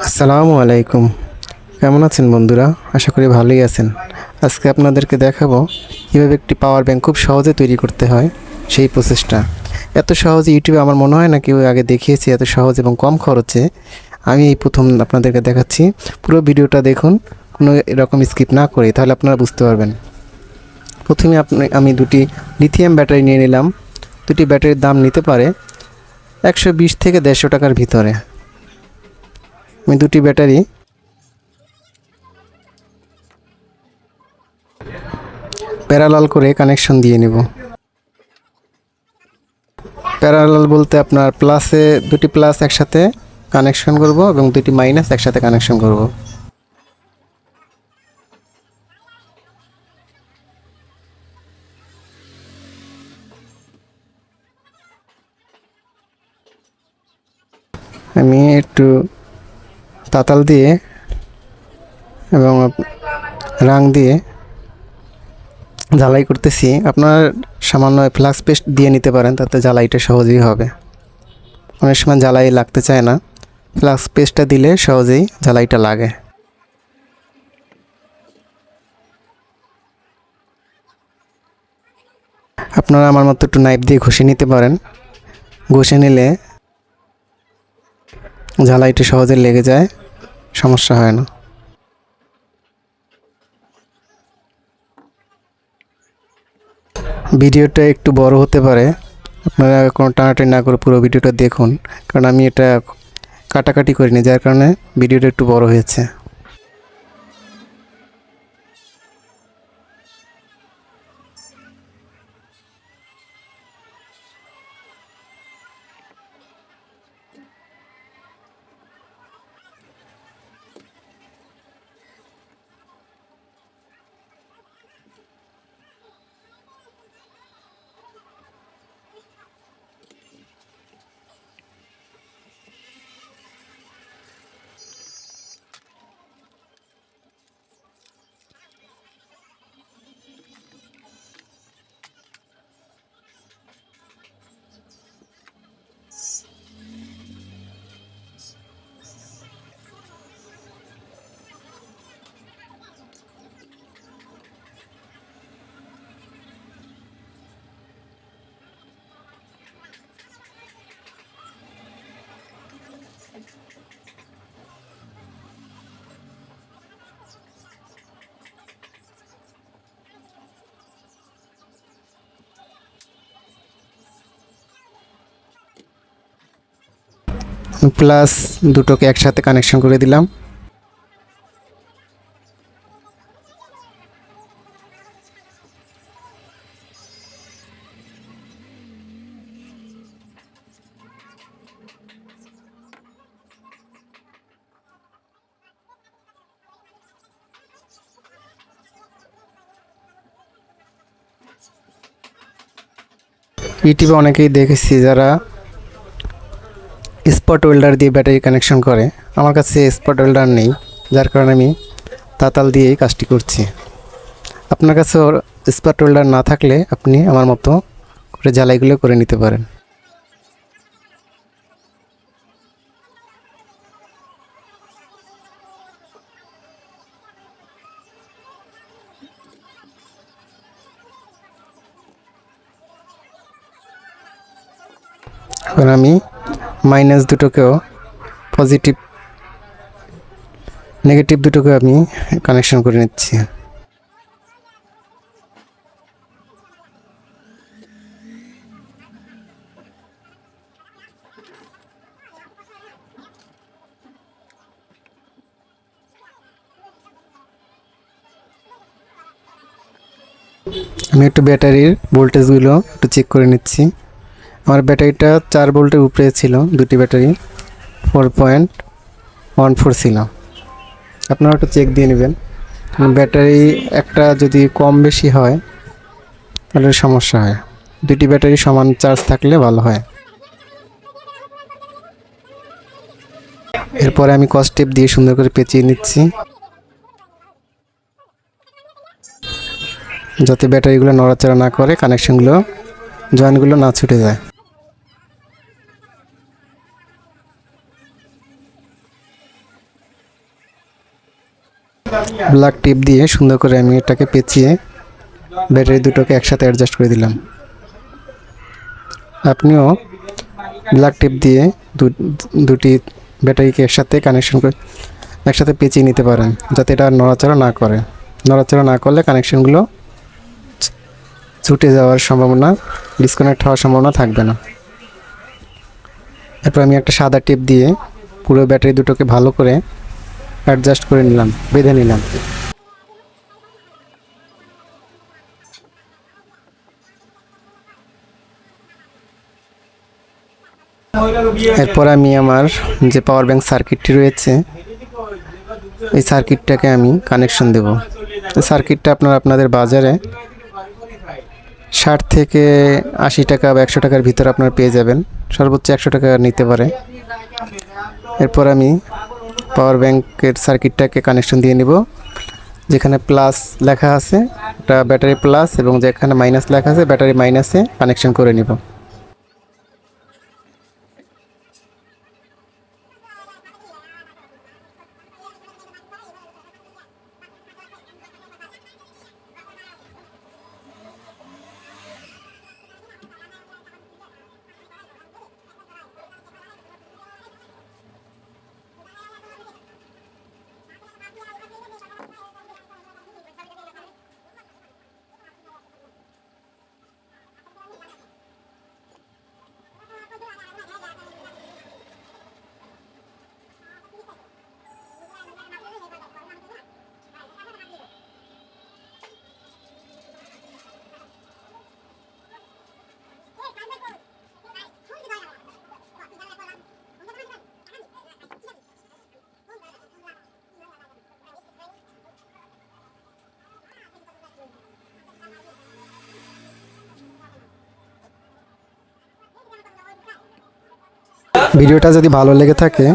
আসসালামু আলাইকুম। কেমন আছেন বন্ধুরা? আশা করি ভালোই আছেন। আজকে আপনাদেরকে দেখাবো কীভাবে একটি পাওয়ার ব্যাংক খুব সহজে তৈরি করতে হয়, সেই প্রসেসটা। এত সহজে ইউটিউবে আমার মনে হয় না কেউ আগে দেখিয়েছে এত সহজ এবং কম খরচে। আমি এই প্রথম আপনাদেরকে দেখাচ্ছি। পুরো ভিডিওটা দেখুন, কোনো এরকম স্কিপ না করে, তাহলে আপনারা বুঝতে পারবেন। প্রথমে আমি দুটি লিথিয়াম ব্যাটারি নিয়ে নিলাম। দুটি ব্যাটারির দাম নিতে পারে 120 থেকে 150 টাকার ভিতরে। আমি দুটি ব্যাটারি প্যারালাল করে কানেকশন দিয়ে নেব। প্যারালাল বলতে আপনার দুটি প্লাস একসাথে কানেকশন করব এবং দুটি মাইনাস একসাথে কানেকশন করব। আমি একটু তাতাল দিয়ে এবং রাং দিয়ে ঝালাই করতেছি। আপনার সামান্য ফ্লাক্স পেস্ট দিয়ে নিতে পারেন, তাতে ঝালাইটা সহজেই হবে। অনেক সময় ঝালাই লাগতে চায় না, ফ্লাক্স পেস্টটা দিলে সহজেই ঝালাইটা লাগে। আপনারা আমার মতো একটু নাইফ দিয়ে ঘষে নিতে পারেন। ঘষে নিলে ঝালাইটা সহজে লেগে যায়, সমস্যা হয় না। ভিডিওটা একটু বড় হতে পারে, আপনারা কোনো টানাটানি না করে পুরো ভিডিওটা দেখুন, কারণ আমি এটা কাটাকাটি করিনি, যার কারণে ভিডিওটা একটু বড় হয়েছে। প্লাস দুটোকে একসাথে কানেকশন করে দিলাম। ইউটিউবে অনেকেই দেখেছি যারা স্পট ওয়েল্ডার দিয়ে ব্যাটারি কানেকশন করে। আমার কাছে স্পট ওয়েল্ডার নেই, যার কারণে আমি তাতাল দিয়েই কাজটি করছি। আপনার কাছে স্পট ওয়েল্ডার না থাকলে আপনি আমার মতো করে ঝালাইগুলো করে নিতে পারেন। এখন আমি মাইনাস দুটোকেও নেগেটিভ দুটোকে আমি কানেকশন করে নিচ্ছি। আমি একটু ব্যাটারির ভোল্টেজগুলো একটু চেক করে নিচ্ছি। আমার ব্যাটারিটা 4 ভোল্টের উপরে ছিল, দুটি ব্যাটারি 4.14 ছিল। আপনারা একটু চেক দিয়ে নেবেন। ব্যাটারি একটা যদি কম বেশি হয় তাহলে সমস্যা হয়। দুটি ব্যাটারি সমান চার্জ থাকলে ভালো হয়। এরপরে আমি কস টেপ দিয়ে সুন্দর করে পেঁচিয়ে নিচ্ছি, যাতে ব্যাটারিগুলো নড়াচড়া না করে, কানেকশনগুলো জয়েন্টগুলো না ছুটে যায়। ব্ল্যাক টিপ দিয়ে সুন্দর করে আমি এটাকে পেঁচিয়ে ব্যাটারি দুটোকে একসাথে অ্যাডজাস্ট করে দিলাম। আপনিও ব্ল্যাক টিপ দিয়ে দুটি ব্যাটারিকে একসাথে কানেকশন করে একসাথে পেঁচিয়ে নিতে পারেন, যাতে এটা নড়াচড়া না করে। নড়াচড়া না করলে কানেকশনগুলো ছুটে যাওয়ার সম্ভাবনা, ডিসকানেক্ট হওয়ার সম্ভাবনা থাকবে না। এরপর আমি একটা সাদা টিপ দিয়ে পুরো ব্যাটারি দুটোকে ভালো করে অ্যাডজাস্ট করে নিলাম, বেঁধে নিলাম। এরপর আমি আমার যে পাওয়ার ব্যাংক সার্কিটটি রয়েছে, এই সার্কিটটাকে আমি কানেকশন দেব। সার্কিটটা আপনাদের বাজারে 60 থেকে 80 টাকা বা 100 টাকার ভিতরে আপনারা পেয়ে যাবেন, সর্বোচ্চ 100 টাকা নিতে পারে। এরপর আমি পাওয়ার ব্যাংকের সার্কিটটাকে কানেকশন দিয়ে নিব। যেখানে প্লাস লেখা আছে এটা ব্যাটারি প্লাস, এবং যেখানে মাইনাস লেখা আছে ব্যাটারি মাইনাসে কানেকশন করে নিব। ভিডিওটা যদি ভালো লেগে থাকে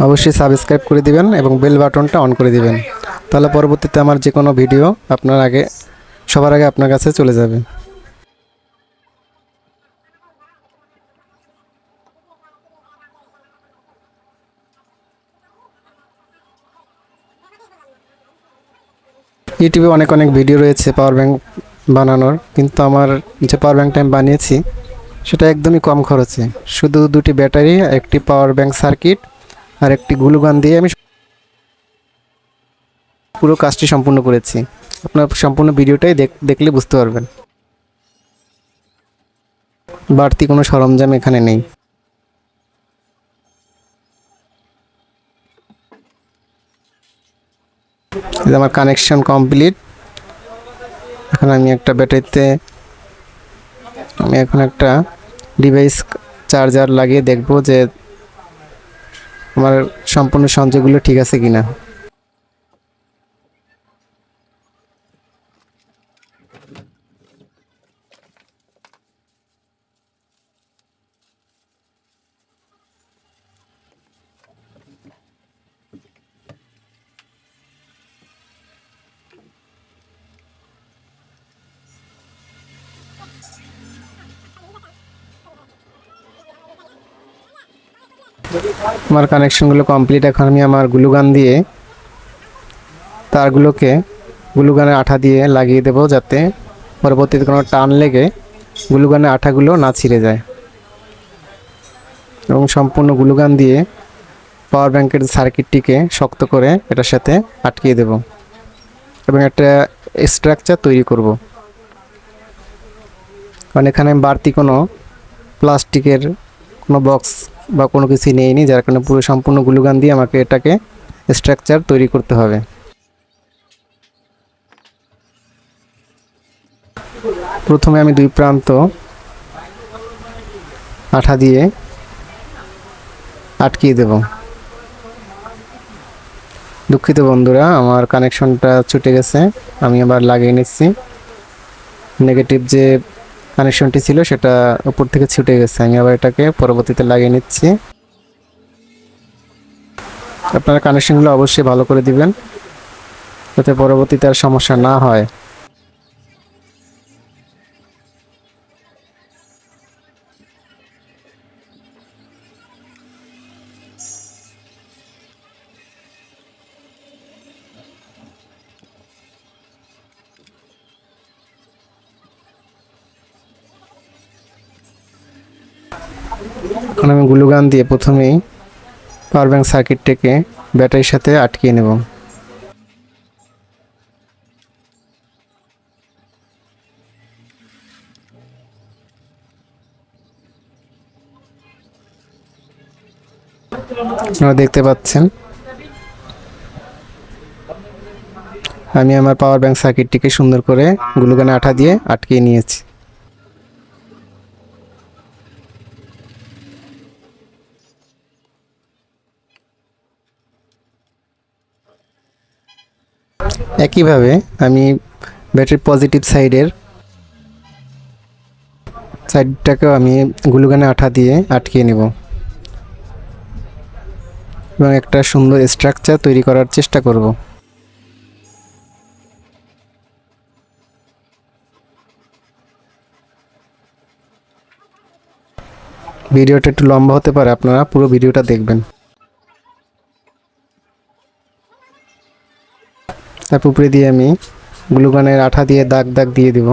অবশ্যই সাবস্ক্রাইব করে দিবেন এবং বেল বাটনটা অন করে দিবেন, তাহলে পরবর্তীতে আমার যে কোনো ভিডিও সবার আগে আপনার কাছে চলে যাবে। ইউটিউবে অনেক ভিডিও রয়েছে পাওয়ার ব্যাংক বানানোর, কিন্তু আমার যে পাওয়ার ব্যাংকটা আমি বানিয়েছি সেটা একদমই কম খরচে। শুধু দুটি ব্যাটারি, একটি পাওয়ার ব্যাংক সার্কিট আর একটি গ্লু গান দিয়ে আমি পুরো কাজটি সম্পূর্ণ করেছি। আপনার সম্পূর্ণ ভিডিওটাই দেখলে বুঝতে পারবেন। বাড়তি কোনো সরঞ্জাম এখানে নেই। আমার কানেকশন কমপ্লিট। এখন আমি একটা ব্যাটারিতে এখন একটা ডিভাইস চার্জার লাগিয়ে দেখব যে আমার সম্পূর্ণ সংযোগগুলো ঠিক আছে কিনা। আমার কানেকশনগুলো কমপ্লিট। এখন আমি আমার গ্লু গান দিয়ে তারগুলোকে গ্লু গানের আঠা দিয়ে লাগিয়ে দেব, যাতে পরবর্তীতে কোনো টান লেগে গ্লু গানের আঠাগুলো না ছিঁড়ে যায়। এবং সম্পূর্ণ গ্লু গান দিয়ে পাওয়ার ব্যাংকের সার্কিটটিকে শক্ত করে এটার সাথে আটকিয়ে দেব এবং একটা স্ট্রাকচার তৈরি করব। কারণ এখানে বাড়তি কোনো প্লাস্টিকের কোনো বক্স বা কোনো কিছু নেইনি, যার কারণে পুরো সম্পূর্ণ গ্লু গান দিয়ে আমাকে এটাকে স্ট্রাকচার তৈরি করতে হবে। প্রথমে আমি দুই প্রান্ত আঠা দিয়ে আটকিয়ে দেব। দুঃখিত বন্ধুরা, আমার কানেকশনটা ছুটে গেছে, আমি আবার লাগিয়ে নিচ্ছি। নেগেটিভ যে কানেকশনটি ছিল সেটা উপর থেকে ছুটে গেছে, আমি আবার এটাকে পরবর্তীতে লাগিয়ে নিচ্ছি। আপনারা কানেকশনগুলো অবশ্যই ভালো করে দিবেন, যাতে পরবর্তীতে আর সমস্যা না হয়। এখন আমি গ্লু গান দিয়ে প্রথমেই পাওয়ার ব্যাংক সার্কিটটাকে ব্যাটারির সাথে আটকিয়ে নেব। আপনারা দেখতে পাচ্ছেন আমি আমার পাওয়ার ব্যাংক সার্কিটটিকে সুন্দর করে গ্লু গানে আঠা দিয়ে আটকিয়ে নিয়েছি। একইভাবে আমি ব্যাটারির পজিটিভ সাইডটাকেও আমি গ্লু গানে আঠা দিয়ে আটকিয়ে নেব এবং একটা সুন্দর স্ট্রাকচার তৈরি করার চেষ্টা করব। ভিডিওটা একটু লম্বা হতে পারে, আপনারা পুরো ভিডিওটা দেখবেন। তারপর উপরে দিয়ে আমি গ্লু গানের আঠা দিয়ে দাগ দাগ দিয়ে দিব।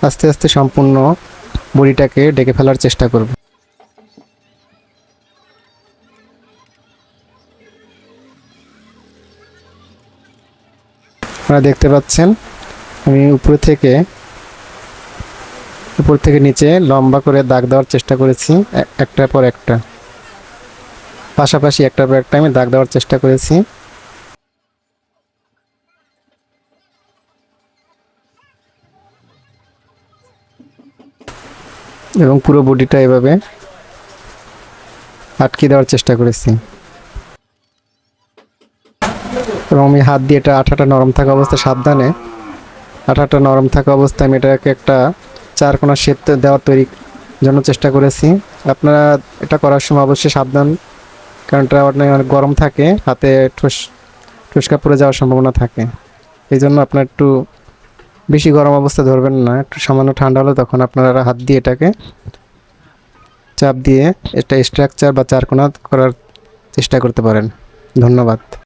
আস্তে আস্তে সম্পূর্ণ বডিটাকে ঢেকে ফেলার চেষ্টা করব। আপনারা দেখতে পাচ্ছেন আমি উপর থেকে নিচে লম্বা করে দাগ দেওয়ার চেষ্টা করেছি, একটার পর একটা, পাশাপাশি একটার পর একটা আমি দাগ দেওয়ার চেষ্টা করেছি। এবং পুরো বডিটা এভাবে আটকে দেওয়ার চেষ্টা করেছি এবং আমি হাত দিয়ে এটা আঠাটা নরম থাকা অবস্থায় সাবধানে আঠাটা নরম থাকা অবস্থায় আমি এটাকে একটা চারকোনা শেপ দেওয়ার তৈরির জন্য চেষ্টা করেছি। আপনারা এটা করার সময় অবশ্যই সাবধান, কারণ এটা অনেক গরম থাকে, হাতে ঠুসকা পড়ে যাওয়ার সম্ভাবনা থাকে। এই জন্য আপনার একটু বেশি গরম অবস্থায় ধরবেন না, একটু সামান্য ঠান্ডা হলে তখন আপনারা হাত দিয়ে এটাকে চাপ দিয়ে এটা স্ট্রাকচার বা চারকোনা করার চেষ্টা করতে পারেন। ধন্যবাদ।